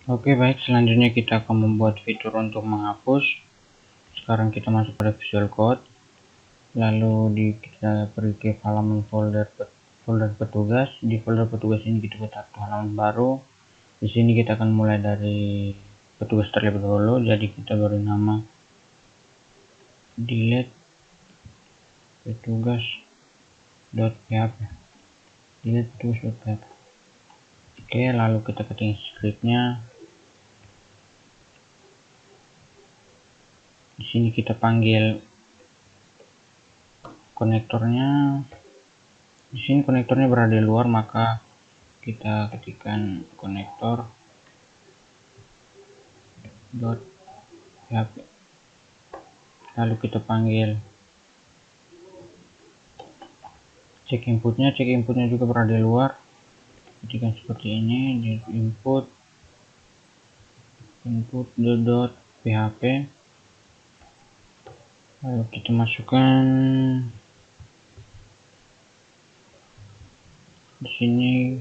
Oke, baik, selanjutnya kita akan membuat fitur untuk menghapus. Sekarang kita masuk pada Visual Code, lalu kita pergi ke halaman folder petugas. Di folder petugas ini kita buat satu halaman baru. Di sini kita akan mulai dari petugas terlebih dahulu, jadi kita beri nama delete petugas.php. delete petugas.php. Oke, lalu kita ketik scriptnya. Di sini kita panggil konektornya. Di sini konektornya berada di luar, maka kita ketikkan konektor.php. Lalu kita panggil cek inputnya juga berada di luar. Ketikkan seperti ini di input.php. Lalu kita masukkan di sini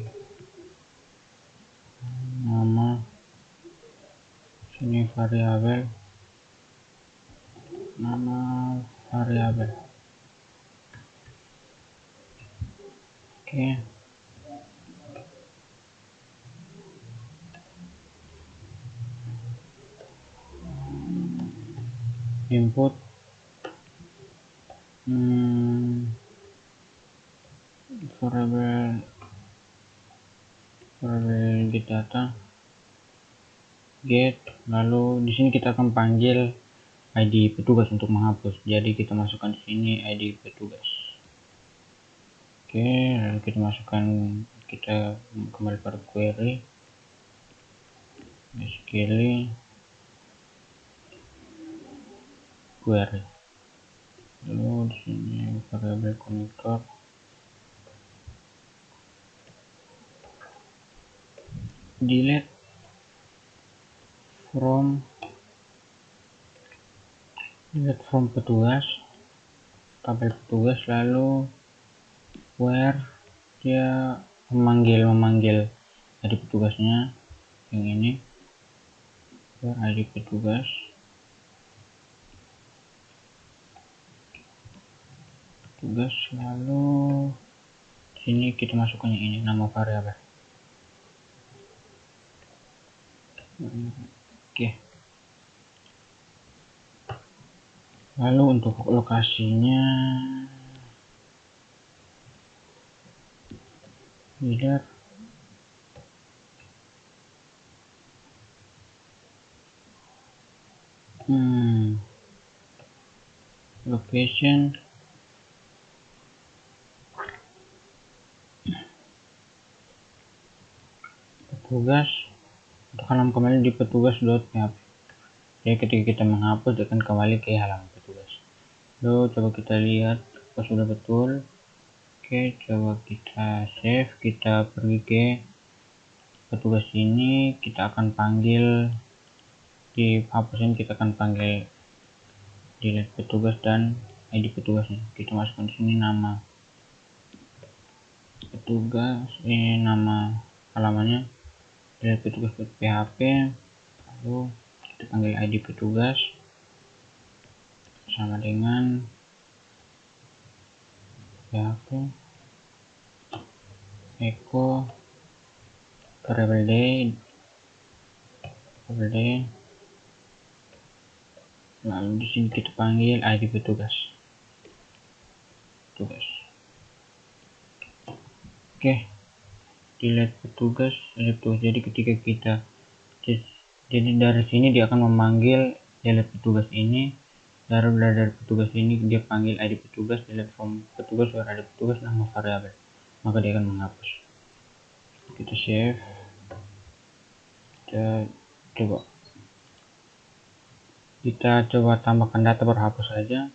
nama, sini variabel, nama variabel. Oke. Input variabel get data get. Lalu di sini kita akan panggil ID petugas untuk menghapus. Jadi kita masukkan di sini ID petugas. Oke, lalu kita masukkan, kita kembali pada query SQL query. Lalu di sini variabel konektor, delete from petugas, tabel petugas. Lalu where dia memanggil ID petugasnya yang ini, where ID petugas. Lalu sini kita masukkan yang ini, nama variabel. Oke. Lalu untuk lokasinya leader, location petugas. Untuk halaman kembali di petugas.php. Jadi ketika kita menghapus akan kembali ke halaman petugas. Lalu coba kita lihat apa sudah betul. Oke, coba kita save. Kita pergi ke petugas ini, kita akan panggil di hapus ini, kita akan panggil delete petugas dan ID petugasnya. Kita masukkan di sini nama petugas, ini nama halamannya delete petugas.php. Lalu kita panggil ID petugas sama dengan php echo variable day. Lalu di sini kita panggil ID petugas. Oke, delete petugas. Jadi ketika kita, jadi dari sini dia akan memanggil delete petugas ini. Dari petugas ini dia panggil ID petugas, delete from petugas, where ID petugas, nama variabel, maka dia akan menghapus. Kita save. Kita coba tambahkan data berhapus saja.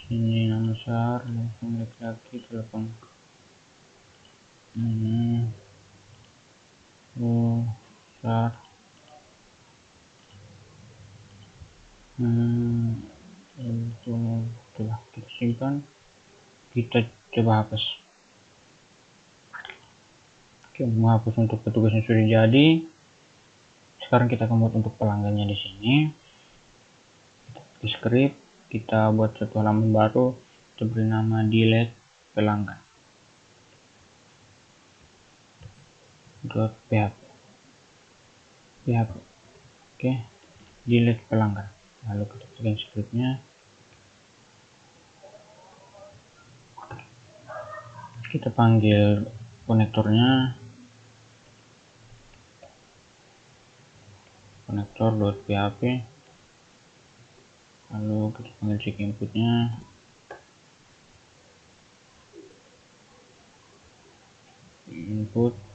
Sini nama besar, telepon laki-laki, telepon besar, itulah kita simpan, kita coba hapus. Oke, menghapus untuk petugasnya sudah jadi. sekarang kita akan buat untuk pelanggannya di sini. Di script kita buat satu halaman baru, kita beri nama delete pelanggan .php. Oke, delete pelanggan. Lalu kita bikin scriptnya. Kita panggil konektornya konektor.php. Lalu kita panggil check inputnya input.php.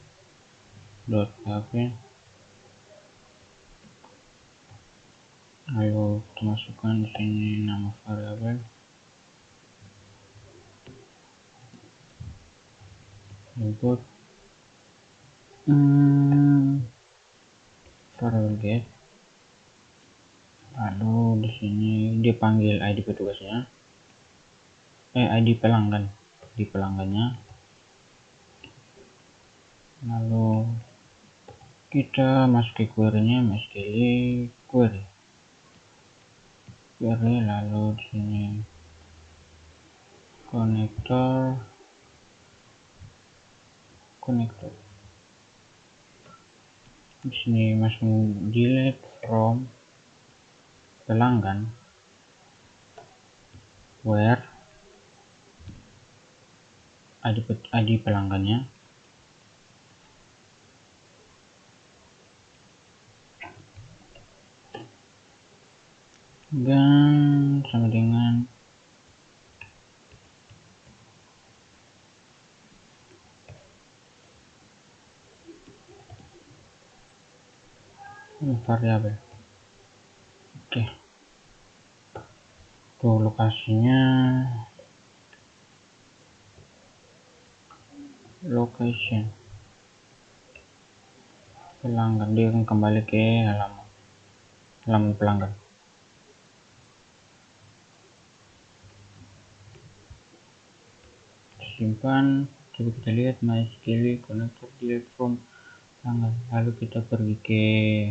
Lalu kita masukkan di sini nama variabel input variabel get. Lalu di sini dipanggil ID petugasnya, ID pelanggan di pelanggannya. Lalu kita masuk ke query-nya, MySQL query. Lalu di sini konektor. Di sini masuk delete from pelanggan where ID pelanggannya dan sama dengan variabel. Oke, tuh lokasinya location pelanggan, dia akan kembali ke halaman pelanggan. Simpan, coba kita lihat MySQL connector delete from pelanggan. Lalu kita pergi ke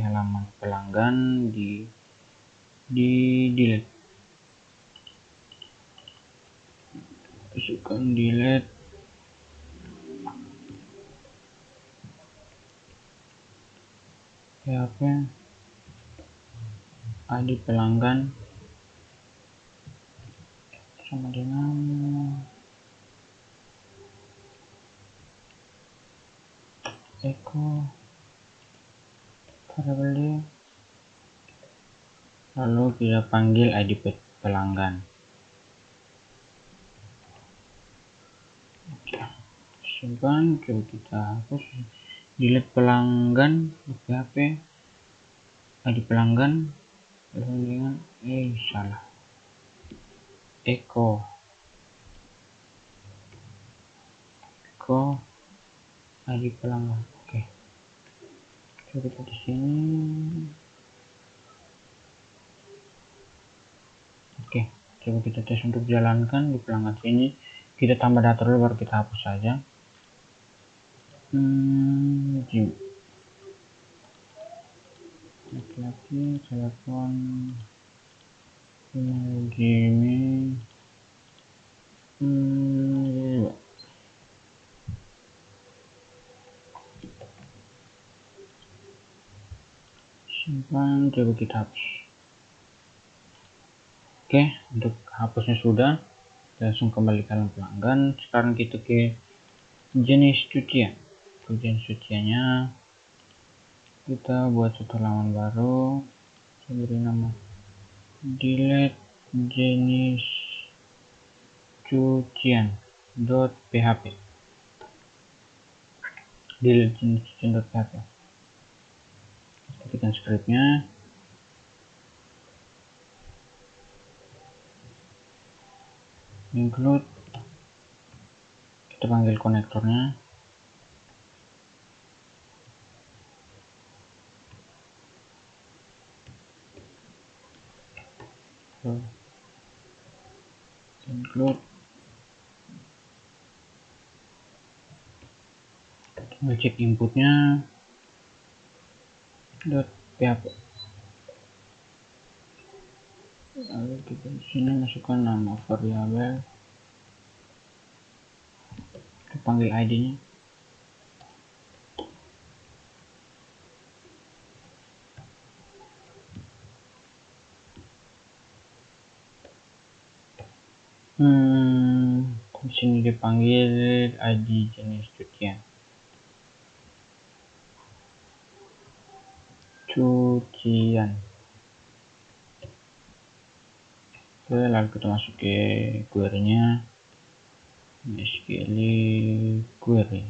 halaman pelanggan, di delete, masukkan delete PHP ID pelanggan sama dengan echo variabel D. Lalu kita panggil ID pelanggan. Oke, simpan, coba kita hapus delete pelanggan di PHP ID pelanggan dengan salah echo ID pelanggan. Oke, coba kita di sini. Oke, coba kita tes untuk jalankan di pelanggan sini. Kita tambah data dulu baru kita hapus saja. Laki-laki telepon Jimmy. Simpan, coba kita hapus. Oke, untuk hapusnya sudah, langsung kembali ke halaman pelanggan. Sekarang kita ke jenis cucian. Jenis cuciannya kita buat satu halaman baru, kita beri nama delete jenis cucian.php. delete jenis cucian.php. Ketikkan scriptnya. Include, kita panggil konektornya include, kita cek inputnya PHP. Lalu kita di sini masukkan nama variabel, kita panggil ID-nya. Di sini dipanggil ID jenis cucian. Oke, lalu kita masuk ke query-nya, SQL query.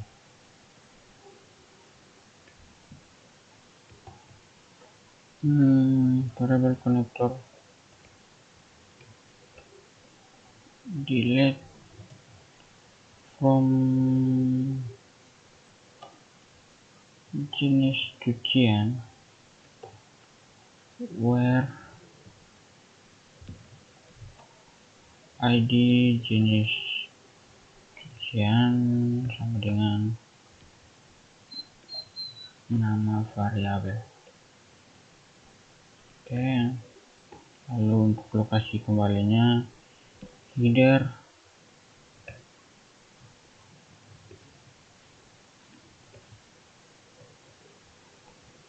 Variable connector delete from jenis cucian where ID jenis cucian sama dengan nama variabel. Oke, lalu untuk lokasi kembalinya header,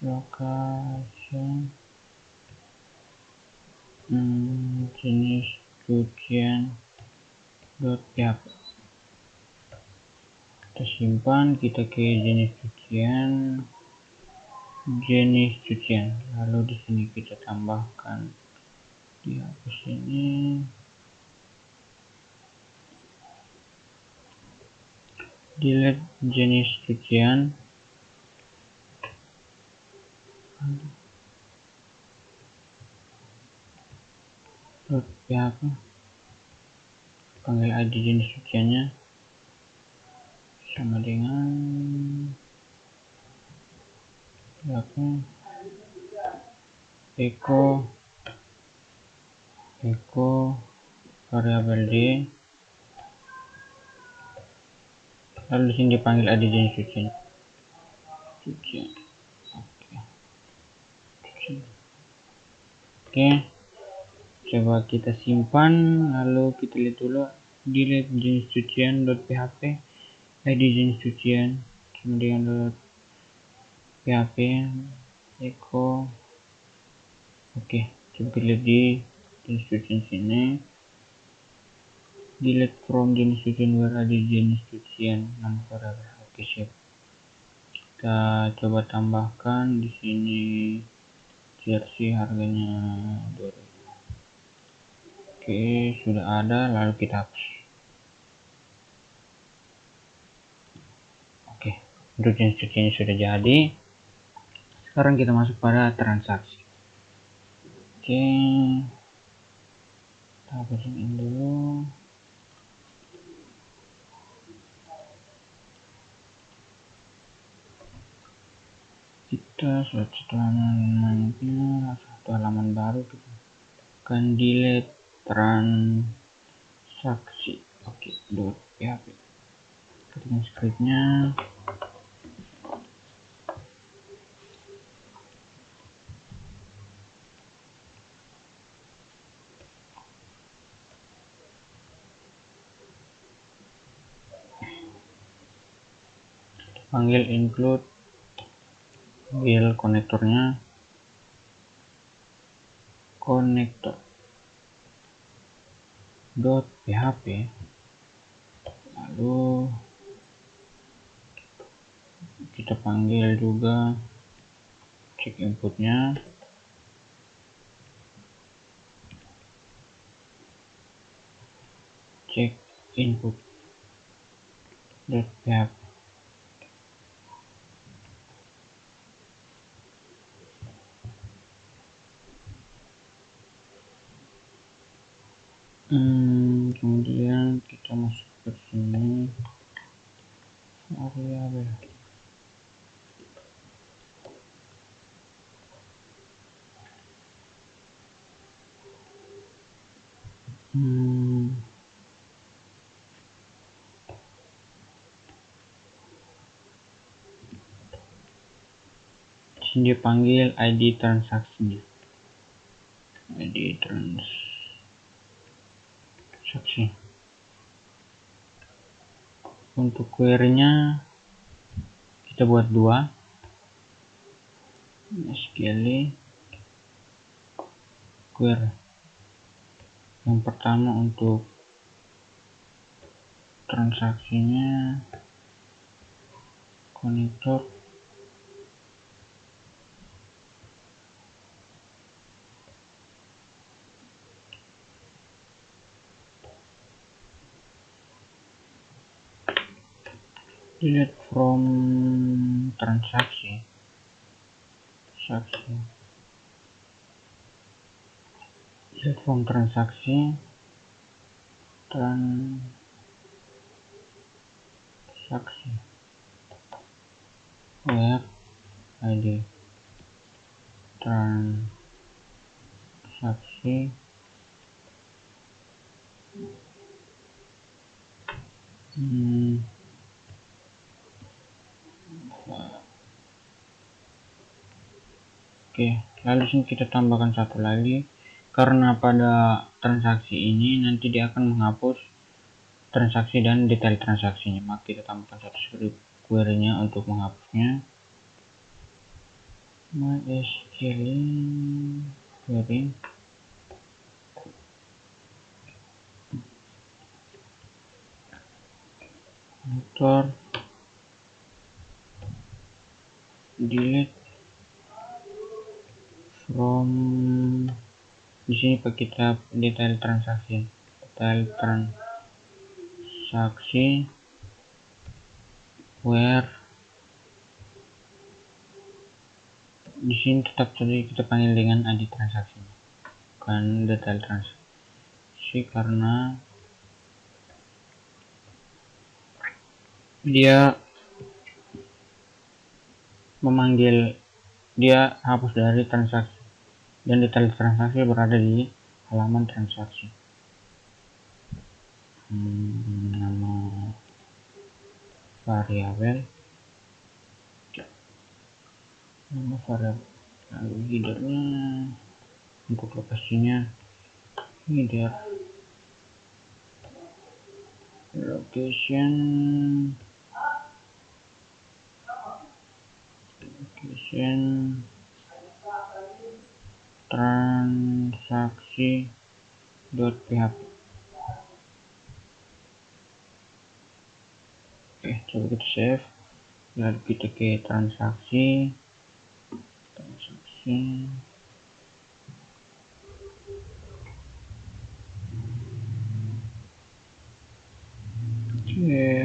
location, jenis cucian .php. Kita simpan, kita ke jenis cucian, lalu di sini kita tambahkan di hapus ini delete jenis cucian, .php, panggil ID jenis cuciannya sama dengan echo variabel d, lalu di sini dipanggil ID jenis cucian. Oke, coba kita simpan, lalu kita lihat dulu delete jenis cucian .php, ID jenis cucian sama dengan .php, echo. Oke, coba kita lihat di jenis cucian sini, delete from jenis cucian where ID jenis cucian nama variabel. Oke, siap. Kita coba tambahkan di sini jersey harganya 2000. Oke, sudah ada, lalu kita hapus. Oke, untuk jenis cuciannya sudah jadi. Sekarang kita masuk pada transaksi. Oke, kita hapusin ini dulu. Kita setelah satu halaman baru, kita akan delete transaksi. Oke, .php. Ketikkan scriptnya. Panggil include, panggil konektornya, konektor .php, lalu kita panggil juga cek inputnya, cek input .php. Kemudian kita masuk ke sini variabel. Dia panggil ID transaksinya. ID transaksi. Untuk query-nya kita buat 2. SQL query. Yang pertama untuk transaksinya konektor delete from transaksi delete from transaksi where ID transaksi Oke, lalu sini kita tambahkan satu lagi, karena pada transaksi ini nanti dia akan menghapus transaksi dan detail transaksinya, maka kita tambahkan satu script query-nya untuk menghapusnya. MySQL query motor delete from, di sini kita detail transaksi where, di sini tetap tadi kita panggil dengan ID transaksi, bukan detail transaksi, karena dia hapus dari transaksi dan detail transaksi berada di halaman transaksi. Nama variabel lalu headernya untuk lokasinya header location transaksi.php. Oke, coba kita save, lalu kita ke transaksi. Oke,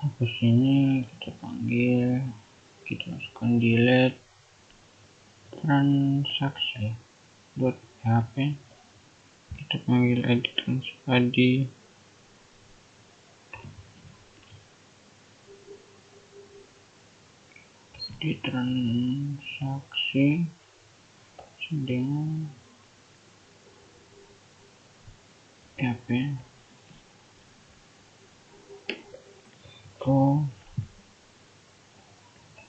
hapus ini, kita panggil, kita masukkan delete transaksi.php, kita panggil ID transaksi dengan php echo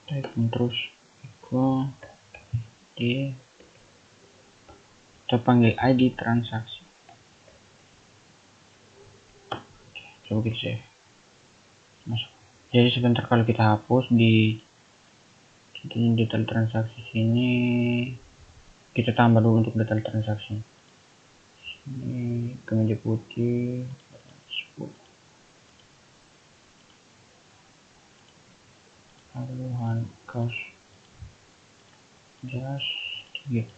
typing terus echo kita panggil ID transaksi. Coba kita save, masuk. Jadi sebentar kalau kita hapus di detail transaksi sini, kita tambah dulu untuk detail transaksi. Ini kemeja putih, lalu handcuff jas 3.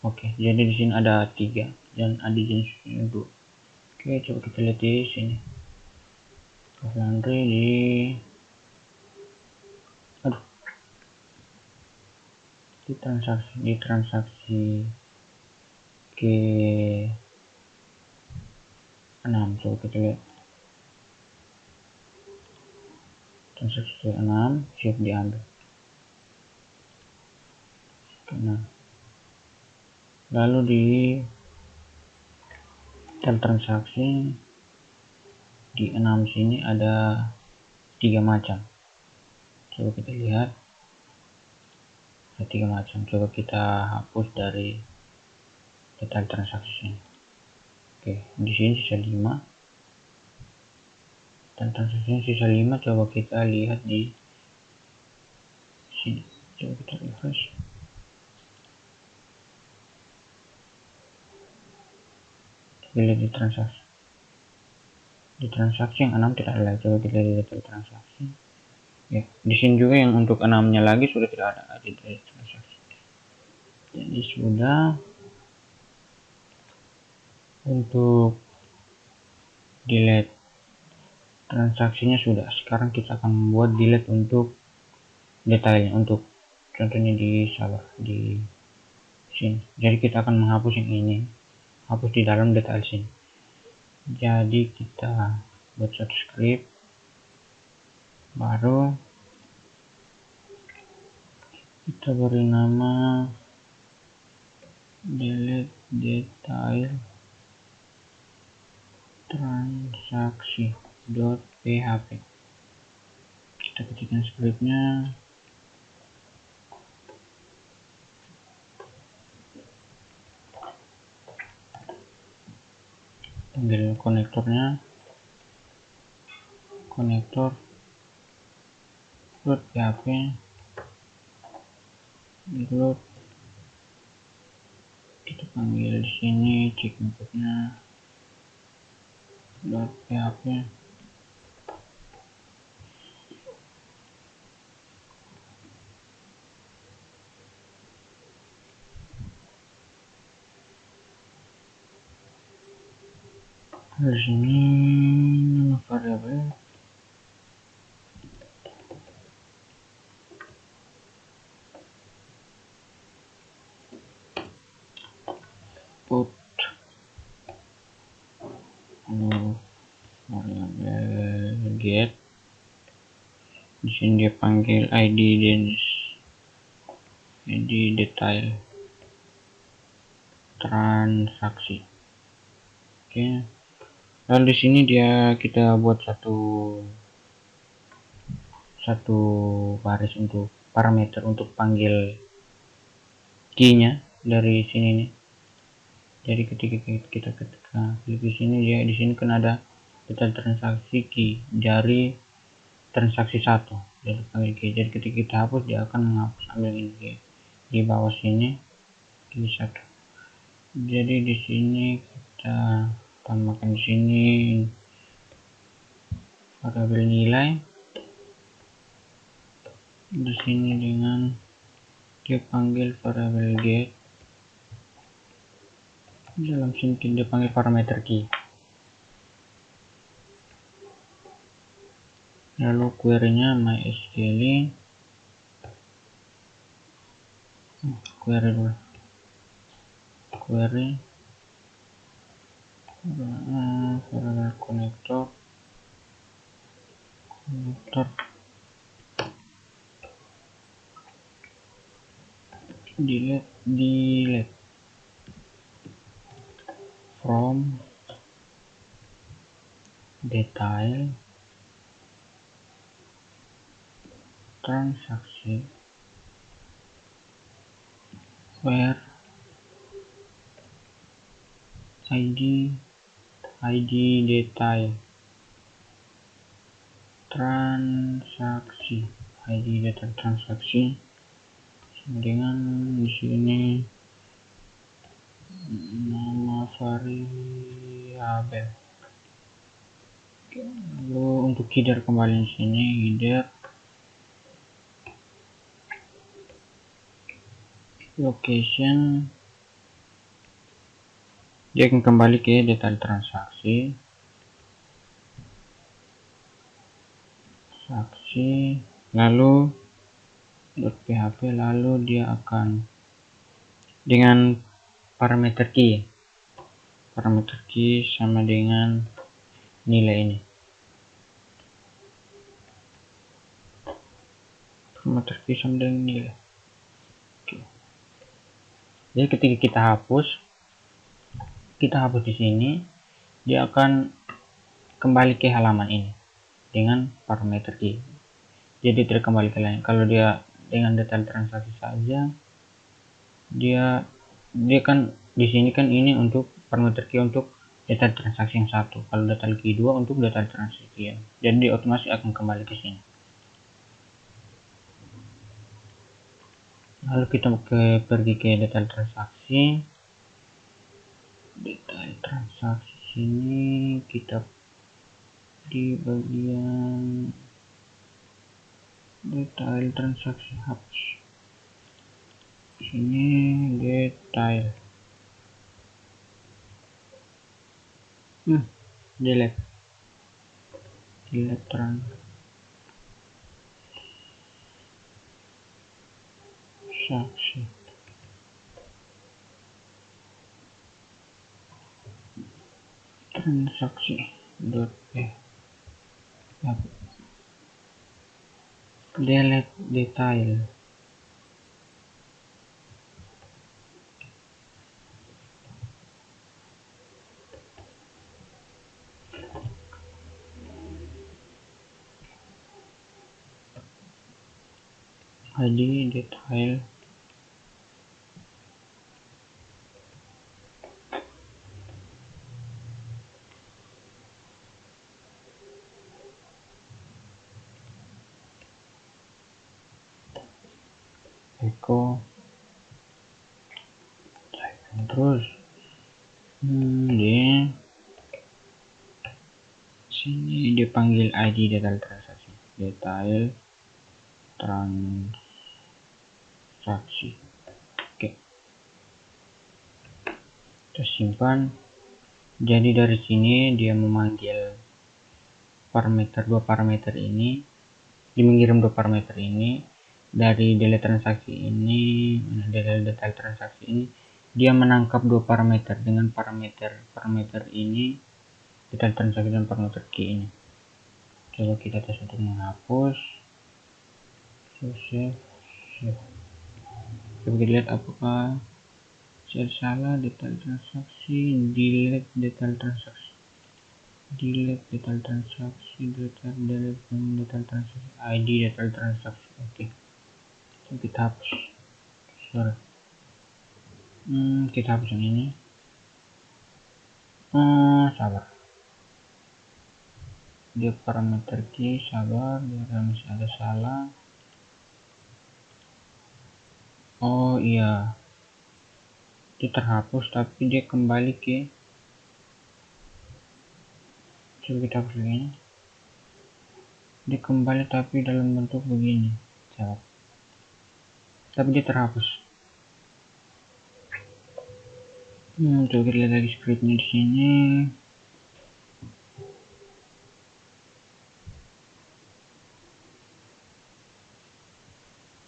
Oke, jadi di sini ada 3 dan ada jenisnya 2. Oke, coba kita lihat di sini. Laundry di transaksi ke 6. Coba kita lihat transaksi ke 6 siap diambil. Lalu di detail transaksi di 6 sini ada 3 macam. Coba kita lihat, ada 3 macam. Coba kita hapus dari detail transaksi ini. Oke, di sini sisa 5 dan transaksinya sisa 5. Coba kita lihat di sini. Coba kita refresh. Lihat di transaksi. Di transaksi yang 6 tidak ada. Coba kita lihat di detail transaksi. Ya, di sini juga yang untuk 6-nya lagi sudah tidak ada di detail transaksi. Jadi sudah untuk delete transaksinya sudah. Sekarang kita akan membuat delete untuk detailnya, untuk contohnya di sabar di sini. Jadi kita akan menghapus yang ini, hapus di dalam detail sini. Jadi kita buat satu script baru, kita beri nama delete detail transaksi.php. Kita ketikkan scriptnya, ambil konektornya, konektor.php, load, kita panggil di sini check inputnya .php, di sini nama variabel put, variabel get, di sini dia panggil id detail transaksi. Oke, lalu di sini kita buat satu baris untuk parameter untuk panggil key-nya dari sini nih. Jadi ketika kita klik di sini, di sini kan ada detail transaksi key dari transaksi 1. Jadi panggil key. Jadi ketika kita hapus, dia akan menghapus, ambil ini di bawah sini key 1. Jadi di sini kita tambahkan di sini variabel nilai, di sini dengan dia panggil variabel get, dalam sini dia panggil parameter key. Lalu query-nya MySQL, query dulu, query variabel konektor delete from detail transaksi where id detail transaksi, id detail transaksi dengan di sini nama variabel. Lalu untuk header kembali di sini, header location, dia akan kembali ke detail transaksi, lalu .php, lalu dia akan dengan parameter key sama dengan nilai ini, parameter key sama dengan nilai. Oke. Jadi ketika kita hapus di sini, dia akan kembali ke halaman ini dengan parameter key. Jadi tidak kembali ke lain. Kalau dia dengan detail transaksi saja, dia kan di sini kan ini untuk parameter key untuk detail transaksi yang satu. Kalau detail key 2 untuk detail transaksi yang. Jadi otomatis akan kembali ke sini. Lalu kita pergi ke detail transaksi. Detail transaksi sini kita di bagian detail transaksi hapus. Sini detail. Delete transaksi. Transaksi delete detail. ID detail echo terus di sini dipanggil ID detail transaksi, detail transaksi. Oke, kita simpan. Jadi dari sini dia memanggil dua parameter ini, dia mengirim dua parameter ini dari delete transaksi ini, dari detail transaksi ini dia menangkap dua parameter dengan parameter ini, detail transaksi dan parameter key ini. Coba kita tes untuk menghapus. Save. Coba kita lihat apakah salah. Detail transaksi, delete detail transaksi, detail transaksi, detail transaksi, ID detail transaksi. Oke, kita hapus. Sorry. Kita hapus yang ini. Sabar. Dia parameter key, sabar, dia masih ada salah. Oh iya, dia terhapus tapi dia kembali ke. Coba kita hapus lagi. Dia kembali tapi dalam bentuk begini, sabar. Tapi dia terhapus. Coba kita lihat lagi scriptnya di sini.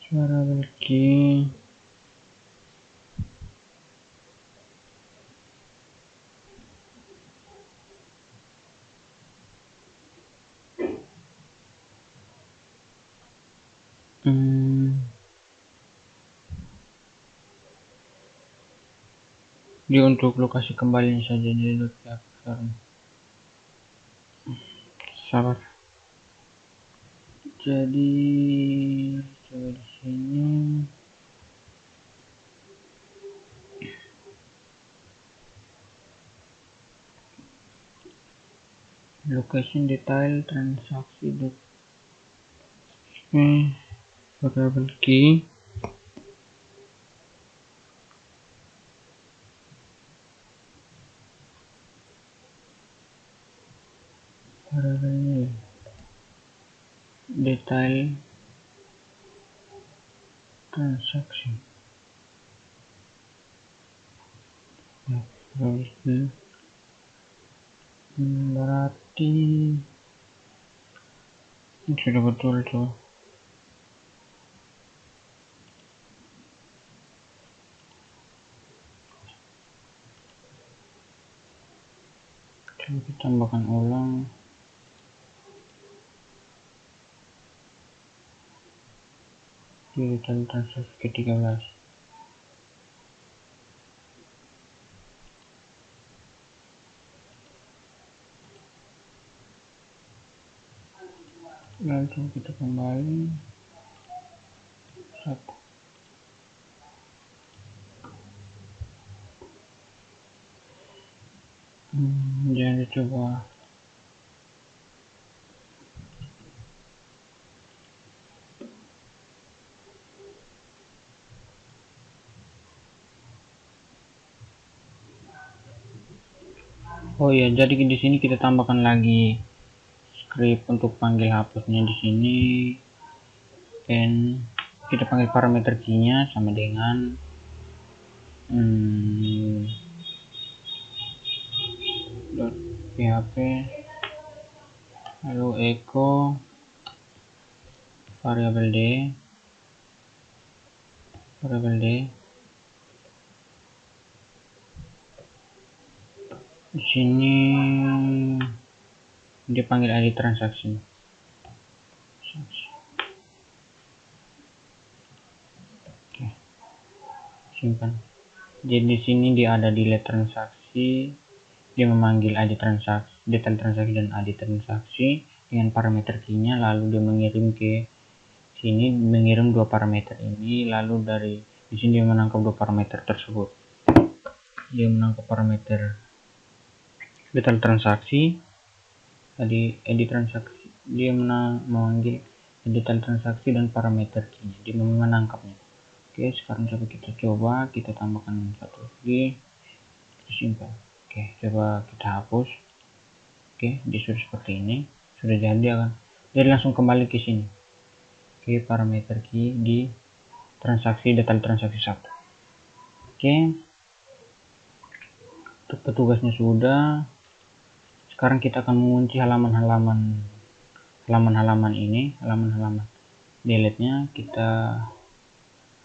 Suara key. Dia untuk lokasi kembali saja di .php. Sabar. Jadi coba di sini location detail transaksi variable key. Variable detail transaksi. Berarti sudah betul tuh. Coba kita tambahkan ulang. Detail transaksi ke-13. langsung kita kembali satu. Jangan dicoba. Oh iya, jadi di sini kita tambahkan lagi script untuk panggil hapusnya di sini, dan kita panggil parameter key-nya sama dengan .php lalu echo variabel d di sini dipanggil id transaksi. Oke, simpan. Jadi di sini dia ada delete transaksi, dia memanggil id transaksi, detail transaksi dan id transaksi dengan parameter key-nya, lalu dia mengirim ke sini, mengirim dua parameter ini, lalu dari di sini dia menangkap dua parameter tersebut. Dia menangkap parameter detail transaksi, tadi edit transaksi, dia memanggil detail transaksi dan parameter key-nya, dia menangkapnya. Oke, sekarang coba kita kita tambahkan satu lagi, kita simpan. Oke, coba kita hapus. Oke, dia sudah seperti ini, sudah jadi kan. Jadi langsung kembali ke sini, ke parameter key di transaksi detail transaksi 1. Oke, untuk petugasnya sudah. Sekarang kita akan mengunci halaman-halaman ini, halaman delete-nya kita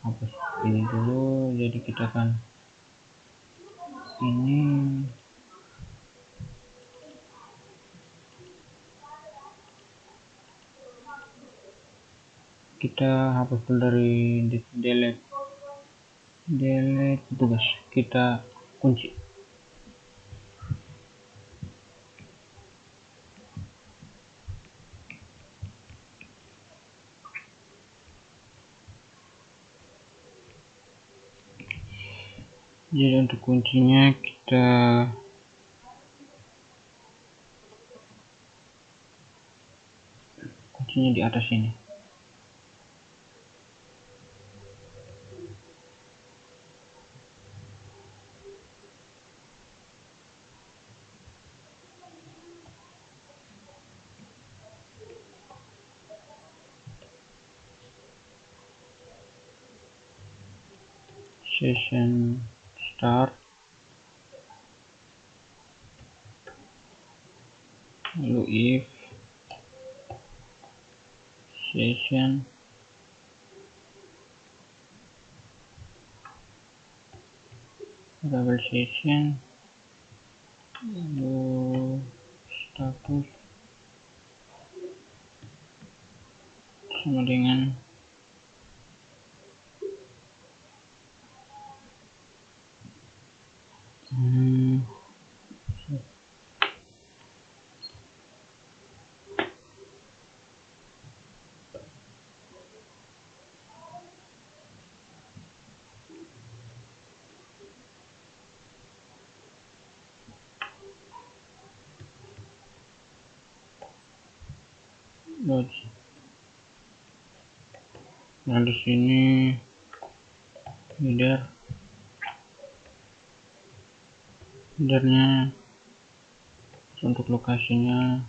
hapus ini dulu. Jadi kita akan ini kita hapus dulu dari delete petugas, kita kunci. Jadi untuk kuncinya kuncinya di atas ini. Session start, lalu if session double session, lalu status sama dengan login. Nah di sini headernya untuk lokasinya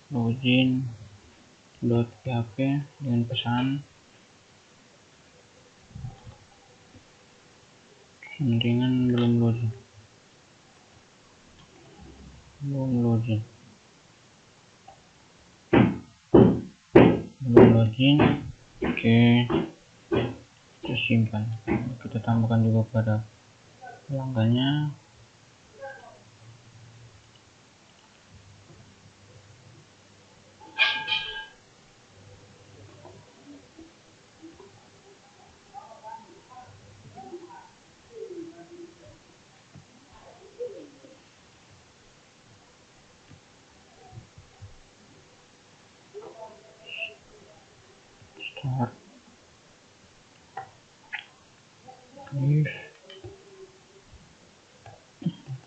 login.php dengan pesan dengan belum login. Oke, kita simpan. Kita tambahkan juga pada pelanggannya. start if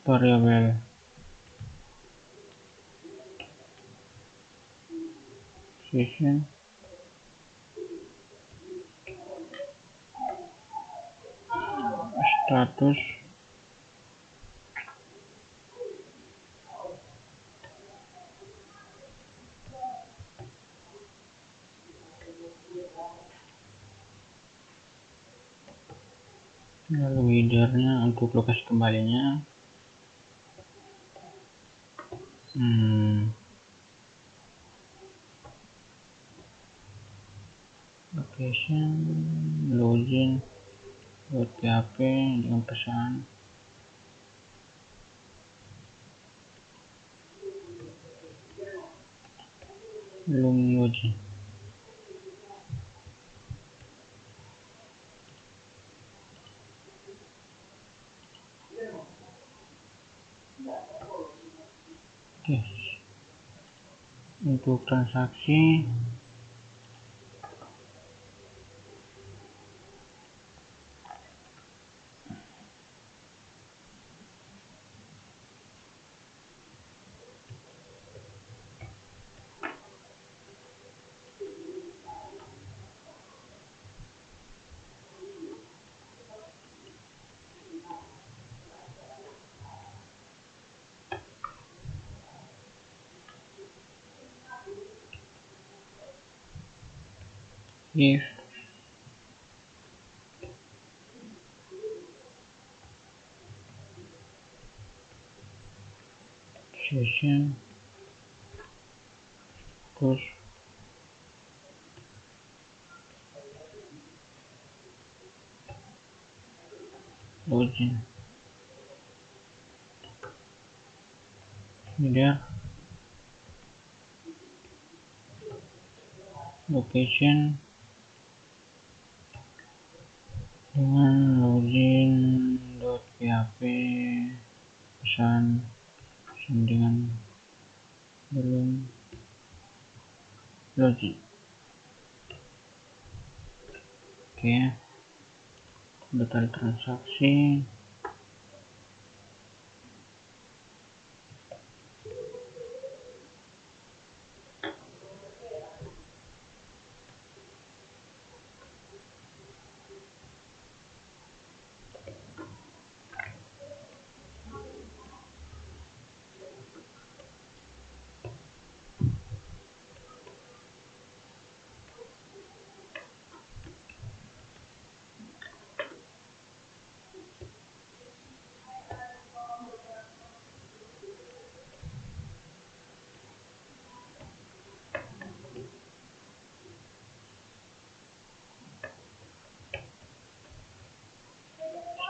variable session status lalu headernya untuk lokasi kembalinya location login .php dengan pesan belum login. Oke, untuk transaksi if session terus login header location dengan login.php pesan dengan belum login. Oke, detail transaksi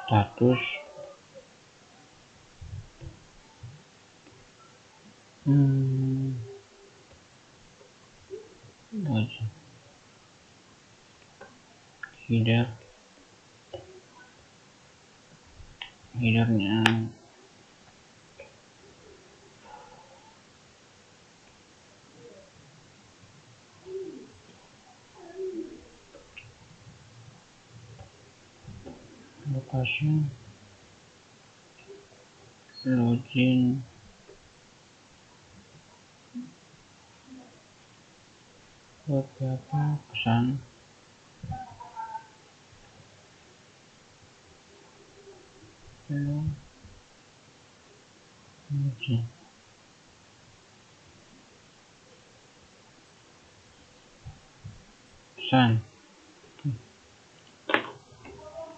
status login headernya lokasi login .php pesan belum login. Pesan.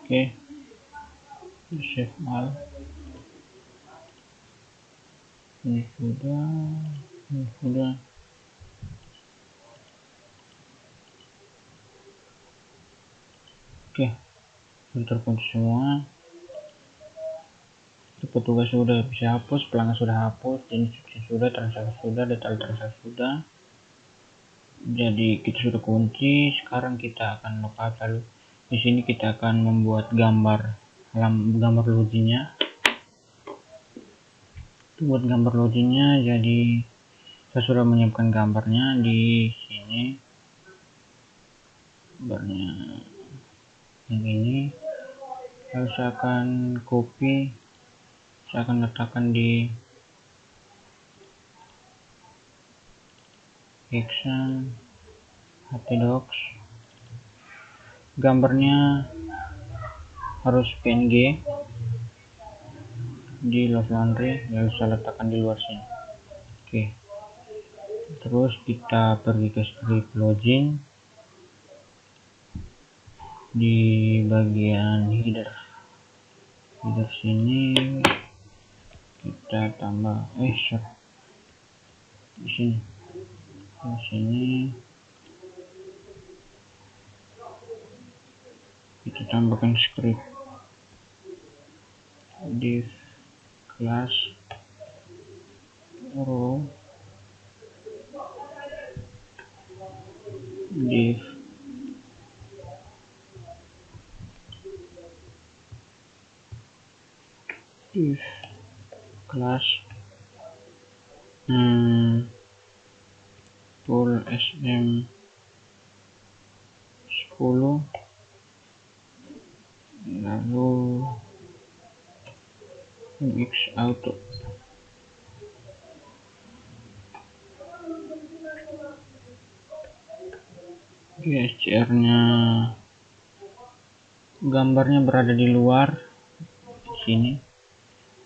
Oke, save all. Ini sudah. Oke, sudah terkunci semua. Petugas sudah bisa hapus, pelanggan sudah hapus, jenis sudah, transaksi sudah, detail transaksi sudah. Jadi kita sudah kunci. Sekarang kita akan logout. Lalu di sini kita akan membuat gambar loginnya. Buat gambar loginnya, jadi saya sudah menyiapkan gambarnya di sini. gambarnya yang ini. Lalu saya akan copy, saya akan letakkan di action htdocs. Gambarnya harus PNG di Love Laundry, lalu saya letakkan di luar sini. Oke, terus kita pergi ke script login. Di bagian header sini kita tambah di sini kita tambahkan script div class row div class tool sm10, lalu mx auto. SCR nya gambarnya berada di luar di sini,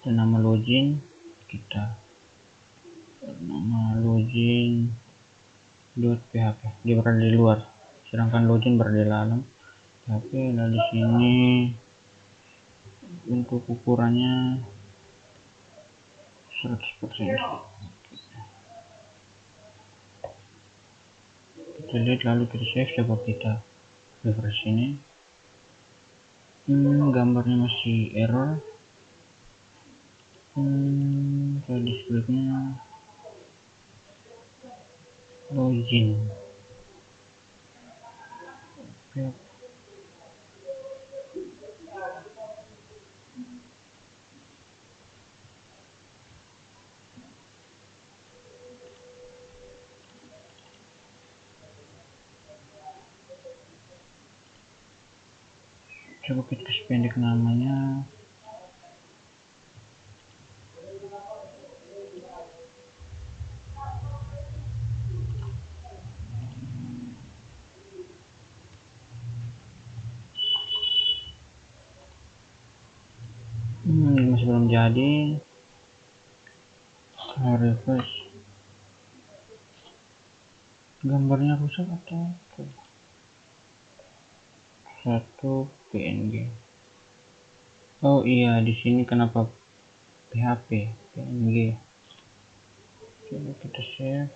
dan nama login kita nama login.php, dia berada di luar, sedangkan login berada di dalam php. Nah, di sini untuk ukurannya 100%. Kita lihat, lalu kita save. Coba kita refresh ini. Gambarnya masih error. Tadi scriptnya login. Oke. Coba kita kasih pendek namanya. Ini masih belum jadi. Refresh. Gambarnya rusak atau apa? Satu PNG. Oh iya, di sini kenapa PHP PNG? Coba kita save.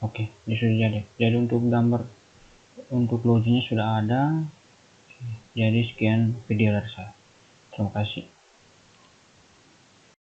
Oke, ini sudah jadi. Jadi untuk gambar, untuk loginnya sudah ada. Jadi sekian video dari saya. Terima kasih.